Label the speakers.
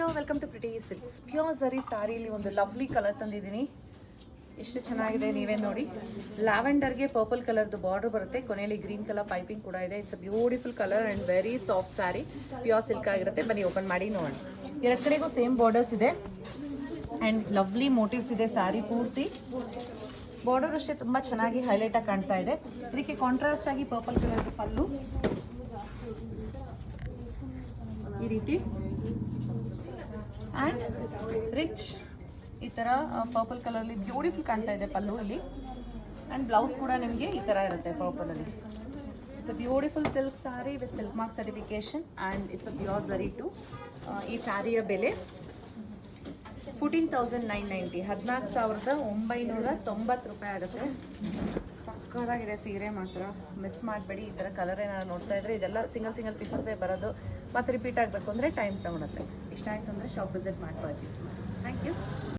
Speaker 1: Hello welcome to pretty silks. Pure zari ಸ್ಯಾರಿಲಿ ಒಂದು lovely colour ತಂದಿದ್ದೀನಿ. ಎಷ್ಟು ಚೆನ್ನಾಗಿದೆ ನೀವೇ ನೋಡಿ. ಲ್ಯಾವೆಂಡರ್ಗೆ ಪರ್ಪಲ್ ಕಲರ್ದು ಬಾರ್ಡರ್ ಬರುತ್ತೆ, ಕೊನೆಯಲ್ಲಿ ಗ್ರೀನ್ ಕಲರ್ ಪೈಪಿಂಗ್ ಕೂಡ ಇದೆ. It's a beautiful colour and very soft sari, pure silk ಆಗಿರುತ್ತೆ. ಬನ್ನಿ ಓಪನ್ ಮಾಡಿ ನೋಡೋಣ. ಎರಡು ಕಡೆಗೂ ಸೇಮ್ ಬಾರ್ಡರ್ಸ್ ಇದೆ ಆ್ಯಂಡ್ ಲವ್ಲಿ ಮೋಟಿವ್ಸ್ ಇದೆ ಸ್ಯಾರಿ ಪೂರ್ತಿ. ಬಾರ್ಡರ್ ಅಷ್ಟೇ ತುಂಬ ಚೆನ್ನಾಗಿ ಹೈಲೈಟ್ ಆಗಿ ಕಾಣ್ತಾ ಇದೆ. ಇದಕ್ಕೆ ಕಾಂಟ್ರಾಸ್ಟ್ ಆಗಿ ಪರ್ಪಲ್ ಕಲರ್ದು ಪಲ್ಲು ಈ ರೀತಿ ಆ್ಯಂಡ್ ರಿಚ್ ಈ ಥರ ಪರ್ಪಲ್ ಕಲರ್ಲಿ ಬ್ಯೂಟಿಫುಲ್ ಕಾಣ್ತಾ ಇದೆ ಪಲ್ಲು ಇಲ್ಲಿ. ಆ್ಯಂಡ್ ಬ್ಲೌಸ್ ಕೂಡ ನಿಮಗೆ ಈ ಥರ ಇರುತ್ತೆ ಪರ್ಪಲಲ್ಲಿ. It's a beautiful silk sari with silk mark certification and it's a pure zari too. ಈ ಸ್ಯಾರಿಯ ಬೆಲೆ 14,990, 14,990 ರೂಪಾಯಿ ಆಗುತ್ತೆ. ಸಕ್ಕತ್ತಾಗಿದೆ ಸೀರೆ ಮಾತ್ರ, ಮಿಸ್ ಮಾಡಬೇಡಿ. ಈ ಥರ ಕಲರ್ ಏನಾದ್ರು ನೋಡ್ತಾ ಇದ್ರೆ ಇದೆಲ್ಲ ಸಿಂಗಲ್ ಪೀಸಸ್ಸೇ ಬರೋದು, ಮತ್ತು ರಿಪೀಟ್ ಆಗಬೇಕು ಅಂದರೆ ಟೈಮ್ ತೊಗೊಳುತ್ತೆ. ಇಷ್ಟ ಆಯಿತು ಅಂದರೆ ಶಾಪ್ ವಿಸಿಟ್ ಮಾಡಿ ಪರ್ಚೇಸ್ ಮಾಡಿ. Thank you.